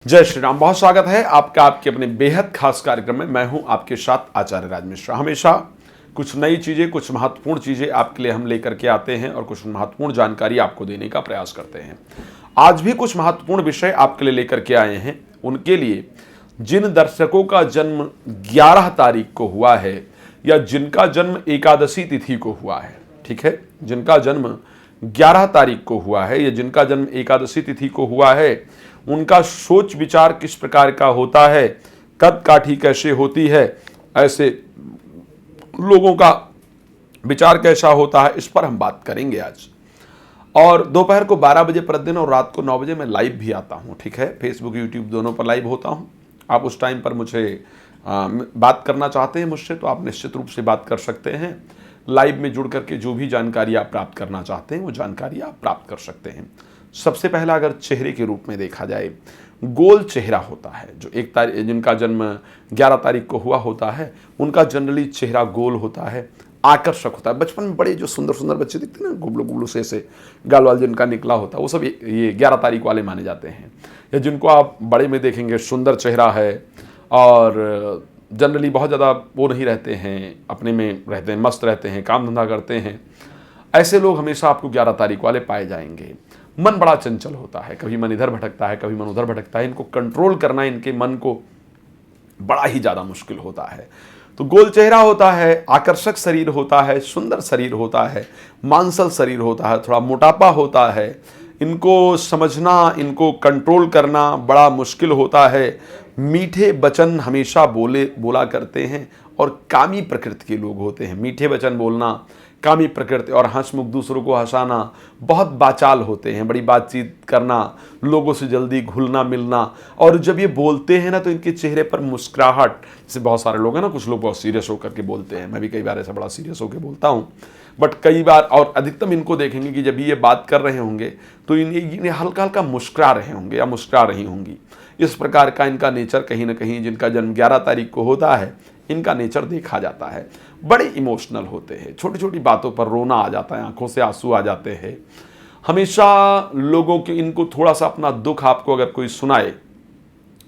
जय श्री राम। बहुत स्वागत है आपका आपके अपने बेहद खास कार्यक्रम में। मैं हूं आपके साथ आचार्य राज मिश्रा। हमेशा कुछ नई चीज़ें, कुछ महत्वपूर्ण चीज़ें आपके लिए हम लेकर के आते हैं और कुछ महत्वपूर्ण जानकारी आपको देने का प्रयास करते हैं। आज भी कुछ महत्वपूर्ण विषय आपके लिए लेकर के आए हैं। उनके लिए जिन दर्शकों का जन्म 11 तारीख को हुआ है या जिनका जन्म एकादशी तिथि को हुआ है, ठीक है, जिनका जन्म 11 तारीख को हुआ है या जिनका जन्म एकादशी तिथि को हुआ है, उनका सोच विचार किस प्रकार का होता है, कद काठी कैसे होती है, ऐसे लोगों का विचार कैसा होता है, इस पर हम बात करेंगे आज। और दोपहर को 12 बजे प्रतिदिन और रात को 9 बजे मैं लाइव भी आता हूं, ठीक है, फेसबुक यूट्यूब दोनों पर लाइव होता हूं। आप उस टाइम पर मुझे बात करना चाहते हैं मुझसे तो आप निश्चित रूप से बात कर सकते हैं। लाइव में जुड़ करके जो भी जानकारी आप प्राप्त करना चाहते हैं वो जानकारी आप प्राप्त कर सकते हैं। सबसे पहला अगर चेहरे के रूप में देखा जाए, गोल चेहरा होता है। जो जिनका जन्म 11 तारीख को हुआ होता है उनका जनरली चेहरा गोल होता है, आकर्षक होता है। बचपन में बड़े जो सुंदर सुंदर बच्चे दिखते हैं ना, गुबलू गुबलू से गाल वाल जिनका निकला होता है, वो सब ये 11 तारीख वाले माने जाते हैं। या जिनको आप बड़े में देखेंगे सुंदर चेहरा है और जनरली बहुत ज़्यादा वो नहीं रहते हैं, अपने में रहते हैं, मस्त रहते हैं, काम धंधा करते हैं, ऐसे लोग हमेशा आपको 11 तारीख वाले पाए जाएंगे। मन बड़ा चंचल होता है, कभी मन इधर भटकता है, कभी मन उधर भटकता है। इनको कंट्रोल करना इनके मन को बड़ा ही ज़्यादा मुश्किल होता है। तो गोल चेहरा होता है, आकर्षक शरीर होता है, सुंदर शरीर होता है, मांसल शरीर होता है, थोड़ा मोटापा होता है। इनको समझना, इनको कंट्रोल करना बड़ा मुश्किल होता है। मीठे वचन हमेशा बोला करते हैं और कामी प्रकृति के लोग होते हैं। मीठे वचन बोलना, कामी प्रकृति और हंसमुख, दूसरों को हंसाना, बहुत बाचाल होते हैं, बड़ी बातचीत करना, लोगों से जल्दी घुलना मिलना। और जब ये बोलते हैं ना तो इनके चेहरे पर मुस्कुराहट, जैसे बहुत सारे लोग हैं ना, कुछ लोग बहुत सीरियस होकर के बोलते हैं, मैं भी कई बार ऐसा बड़ा सीरियस होकर बोलता हूँ, बट कई बार और अधिकतम इनको देखेंगे कि जब ये बात कर रहे होंगे तो इन्हें हल्का हल्का मुस्कुरा रहे होंगे या मुस्कुरा रही होंगी। इस प्रकार का इनका नेचर कहीं ना कहीं, जिनका जन्म 11 तारीख को होता है, इनका नेचर देखा जाता है। बड़े इमोशनल होते हैं, छोटी छोटी बातों पर रोना आ जाता है, आंखों से आंसू आ जाते हैं। हमेशा लोगों के, इनको थोड़ा सा अपना दुख आपको अगर कोई सुनाए,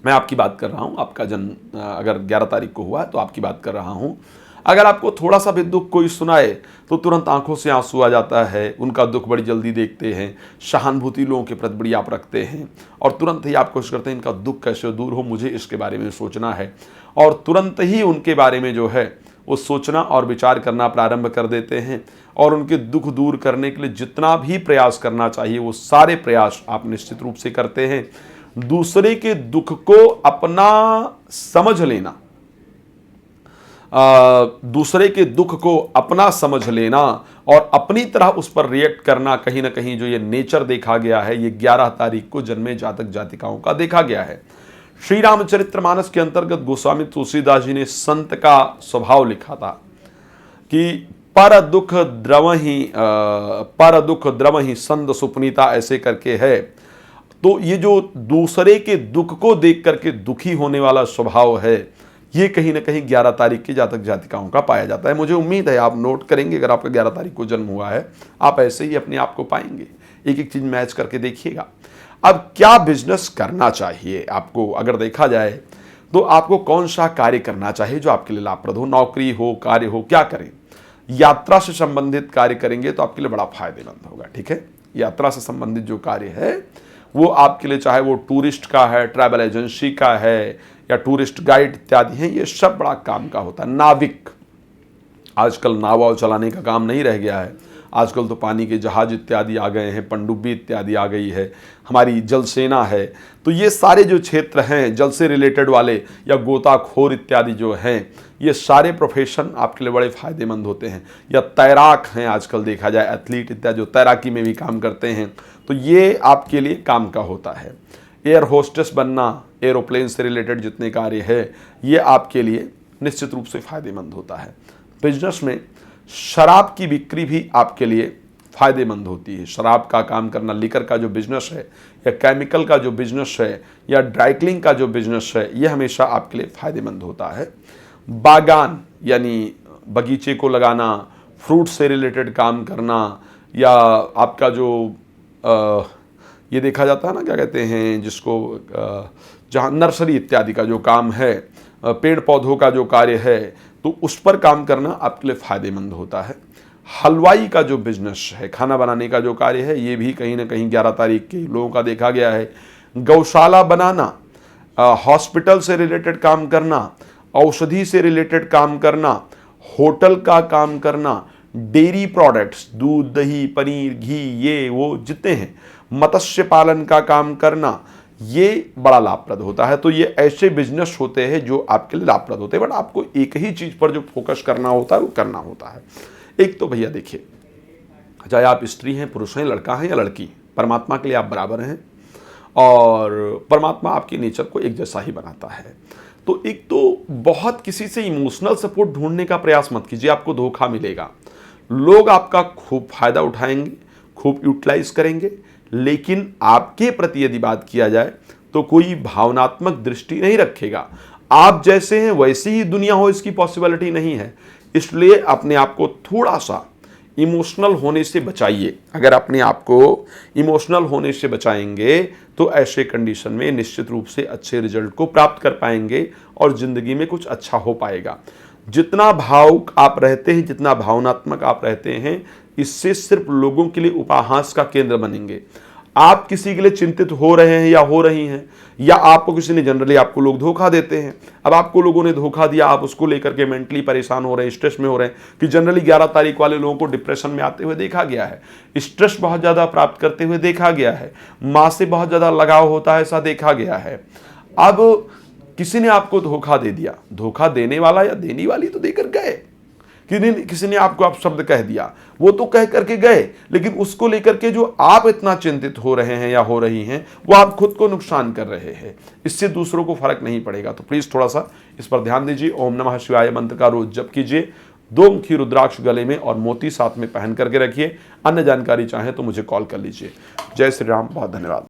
मैं आपकी बात कर रहा हूँ, आपका जन्म अगर 11 तारीख को हुआ है तो आपकी बात कर रहा हूँ, अगर आपको थोड़ा सा भी दुख कोई सुनाए तो तुरंत आंखों से आंसू आ जाता है। उनका दुख बड़ी जल्दी देखते हैं, सहानुभूति लोगों के प्रति बड़ी आप रखते हैं और तुरंत ही आप कोशिश करते हैं इनका दुख कैसे दूर हो, मुझे इसके बारे में सोचना है, और तुरंत ही उनके बारे में जो है वो सोचना और विचार करना प्रारंभ कर देते हैं। और उनके दुख दूर करने के लिए जितना भी प्रयास करना चाहिए वो सारे प्रयास आप निश्चित रूप से करते हैं। दूसरे के दुख को अपना समझ लेना, दूसरे के दुख को अपना समझ लेना और अपनी तरह उस पर रिएक्ट करना, कहीं ना कहीं जो ये नेचर देखा गया है, ये 11 तारीख को जन्मे जातक जातिकाओं का देखा गया है। श्री रामचरितमानस के अंतर्गत गोस्वामी तुलसीदास जी ने संत का स्वभाव लिखा था कि पर दुख द्रवहि संद सुपनीता, ऐसे करके है। तो ये जो दूसरे के दुख को देख करके दुखी होने वाला स्वभाव है, ये कहीं ना कहीं 11 तारीख के जातक जातिकाओं का पाया जाता है। मुझे उम्मीद है आप नोट करेंगे, अगर आपका 11 तारीख को जन्म हुआ है, आप ऐसे ही अपने आप को पाएंगे। एक एक चीज मैच करके देखिएगा। अब क्या बिजनेस करना चाहिए आपको, अगर देखा जाए तो आपको कौन सा कार्य करना चाहिए जो आपके लिए लाभप्रद हो, नौकरी हो, कार्य हो, क्या करें। यात्रा से संबंधित कार्य करेंगे तो आपके लिए बड़ा फायदेमंद होगा, ठीक है। यात्रा से संबंधित जो कार्य है वो आपके लिए, चाहे वो टूरिस्ट का है, ट्रैवल एजेंसी का है या टूरिस्ट गाइड इत्यादि हैं, ये सब बड़ा काम का होता है। नाविक, आजकल नाव वाव चलाने का काम नहीं रह गया है, आजकल तो पानी के जहाज इत्यादि आ गए हैं, पनडुब्बी इत्यादि आ गई है, हमारी जल सेना है। तो ये सारे जो क्षेत्र हैं जल से रिलेटेड वाले या गोताखोर इत्यादि जो हैं, ये सारे प्रोफेशन आपके लिए बड़े फायदेमंद होते हैं। या तैराक हैं, आजकल देखा जाए एथलीट इत्यादि जो तैराकी में भी काम करते हैं, तो ये आपके लिए काम का होता है। एयर होस्टेस बनना, एरोप्लेन से रिलेटेड जितने कार्य है, ये आपके लिए निश्चित रूप से फायदेमंद होता है। बिजनेस में शराब की बिक्री भी आपके लिए फायदेमंद होती है। शराब का काम करना, लिकर का जो बिजनेस है या केमिकल का जो बिजनेस है या ड्राइक्लिंग का जो बिजनेस है, ये हमेशा आपके लिए फायदेमंद होता है। बागान यानी बगीचे को लगाना, फ्रूट से रिलेटेड काम करना, या आपका जो ये देखा जाता है ना, क्या कहते हैं जिसको, जहाँ नर्सरी इत्यादि का जो काम है, पेड़ पौधों का जो कार्य है, तो उस पर काम करना आपके लिए फ़ायदेमंद होता है। हलवाई का जो बिजनेस है, खाना बनाने का जो कार्य है, ये भी कहीं ना कहीं 11 तारीख के लोगों का देखा गया है। गौशाला बनाना, हॉस्पिटल से रिलेटेड काम करना, औषधि से रिलेटेड काम करना, होटल का काम करना, डेयरी प्रोडक्ट्स, दूध दही पनीर घी ये वो जितने हैं, मत्स्य पालन का काम करना, ये बड़ा लाभप्रद होता है। तो ये ऐसे बिजनेस होते हैं जो आपके लिए लाभप्रद होते हैं, बट आपको एक ही चीज़ पर जो फोकस करना होता है वो करना होता है। एक तो भैया देखिए, चाहे आप स्त्री हैं, पुरुष हैं, लड़का हैं या लड़की, परमात्मा के लिए आप बराबर हैं और परमात्मा आपकी नेचर को एक जैसा ही बनाता है। तो एक तो बहुत किसी से इमोशनल सपोर्ट ढूंढने का प्रयास मत कीजिए, आपको धोखा मिलेगा। लोग आपका खूब फायदा उठाएंगे, खूब यूटिलाइज करेंगे, लेकिन आपके प्रति यदि बात किया जाए तो कोई भावनात्मक दृष्टि नहीं रखेगा। आप जैसे हैं वैसी ही दुनिया हो, इसकी पॉसिबिलिटी नहीं है। इसलिए अपने आप को थोड़ा सा इमोशनल होने से बचाइए। अगर अपने आप को इमोशनल होने से बचाएंगे तो ऐसे कंडीशन में निश्चित रूप से अच्छे रिजल्ट को प्राप्त कर पाएंगे और ज़िंदगी में कुछ अच्छा हो पाएगा। जितना भावुक आप रहते हैं, जितना भावनात्मक आप रहते हैं, इससे सिर्फ लोगों के लिए उपहास का केंद्र बनेंगे। आप किसी के लिए चिंतित हो रहे हैं या हो रही हैं, या आपको किसी ने, जनरली आपको लोग धोखा देते हैं, अब आपको लोगों ने धोखा दिया, आप उसको लेकर के मेंटली परेशान हो रहे हैं, स्ट्रेस में हो रहे हैं, कि जनरली 11 तारीख वाले लोगों को डिप्रेशन में आते हुए देखा गया है, स्ट्रेस बहुत ज़्यादा प्राप्त करते हुए देखा गया है, माँ से बहुत ज़्यादा लगाव होता है, ऐसा देखा गया है। अब किसी ने आपको धोखा दे दिया, धोखा देने वाला या देने वाली तो देकर गए, किसी ने आपको आप शब्द कह दिया, वो तो कह करके गए, लेकिन उसको लेकर के जो आप इतना चिंतित हो रहे हैं या हो रही हैं, वो आप खुद को नुकसान कर रहे हैं। इससे दूसरों को फर्क नहीं पड़ेगा। तो प्लीज थोड़ा सा इस पर ध्यान दीजिए। ओम नमः शिवाय मंत्र का रोज जप कीजिए। 2 मुखी रुद्राक्ष गले में और मोती साथ में पहन करके रखिए। अन्य जानकारी चाहें तो मुझे कॉल कर लीजिए। जय श्री राम, बहुत धन्यवाद।